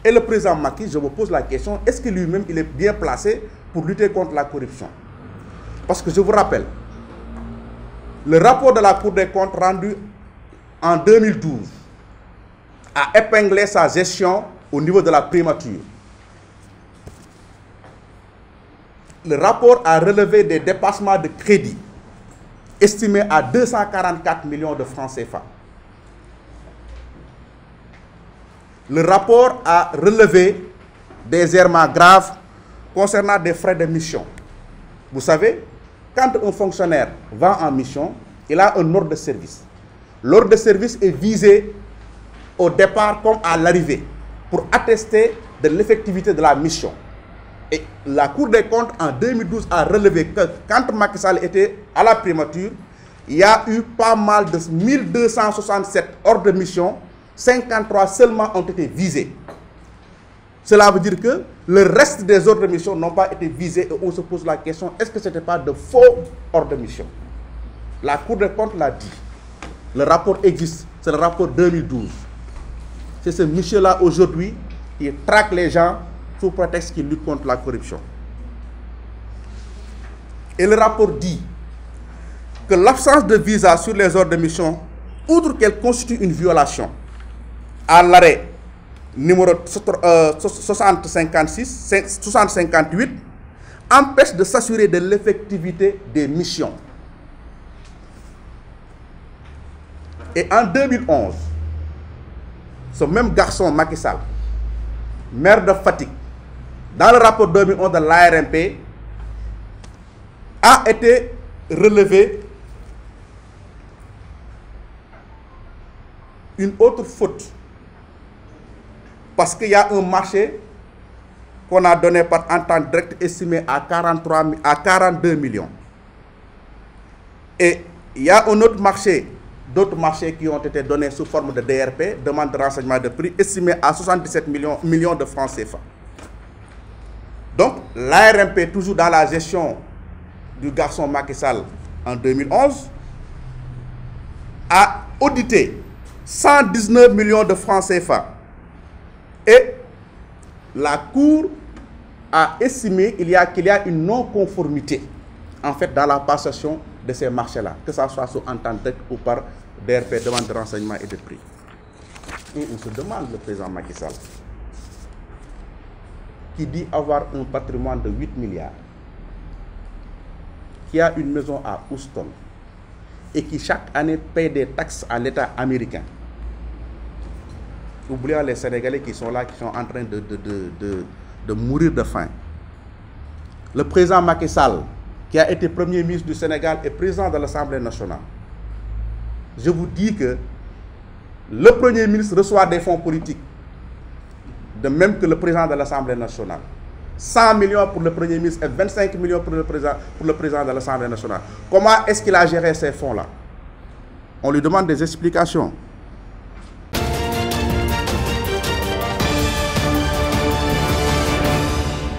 Et le président Macky, je me pose la question, est-ce que lui-même, il est bien placé pour lutter contre la corruption? Parce que je vous rappelle, le rapport de la Cour des comptes rendu en 2012 a épinglé sa gestion au niveau de la primature. Le rapport a relevé des dépassements de crédit estimés à 244 millions de francs CFA. Le rapport a relevé des errements graves concernant des frais de mission. Vous savez, quand un fonctionnaire va en mission, il a un ordre de service. L'ordre de service est visé au départ comme à l'arrivée pour attester de l'effectivité de la mission. Et la Cour des comptes en 2012 a relevé que quand Macky Sall était à la primature, il y a eu pas mal de 1267 ordres de mission, 53 seulement ont été visés. Cela veut dire que le reste des ordres de mission n'ont pas été visés et on se pose la question, est-ce que ce n'était pas de faux ordres de mission? La Cour des comptes l'a dit. Le rapport existe, c'est le rapport 2012. C'est ce monsieur-là aujourd'hui qui traque les gens sous prétexte qu'il lutte contre la corruption. Et le rapport dit que l'absence de visa sur les ordres de mission, outre qu'elle constitue une violation à l'arrêt numéro 6058, empêche de s'assurer de l'effectivité des missions. Et en 2011, ce même garçon Macky Sall, maire de Fatick, dans le rapport 2011 de l'ARMP, a été relevé une autre faute. Parce qu'il y a un marché qu'on a donné par entente directe estimé à 42 millions. Et il y a un autre marché, d'autres marchés qui ont été donnés sous forme de DRP, demande de renseignement de prix, estimé à 77 millions de francs CFA. Donc, l'ARMP, toujours dans la gestion du garçon Macky Sall en 2011, a audité 119 millions de francs CFA. Et la Cour a estimé qu'il y a une non-conformité, en fait, dans la passation de ces marchés-là, que ça soit sous entente directe ou par DRP, demande de renseignement et de prix. Et on se demande, le président Macky Sall, qui dit avoir un patrimoine de 8 milliards, qui a une maison à Houston et qui chaque année paye des taxes à l'État américain, oubliant les Sénégalais qui sont là, qui sont en train de mourir de faim. Le président Macky Sall, qui a été Premier ministre du Sénégal et président de l'Assemblée nationale, je vous dis que le Premier ministre reçoit des fonds politiques, de même que le président de l'Assemblée nationale. 100 millions pour le Premier ministre et 25 millions pour le président de l'Assemblée nationale. Comment est-ce qu'il a géré ces fonds-là? On lui demande des explications.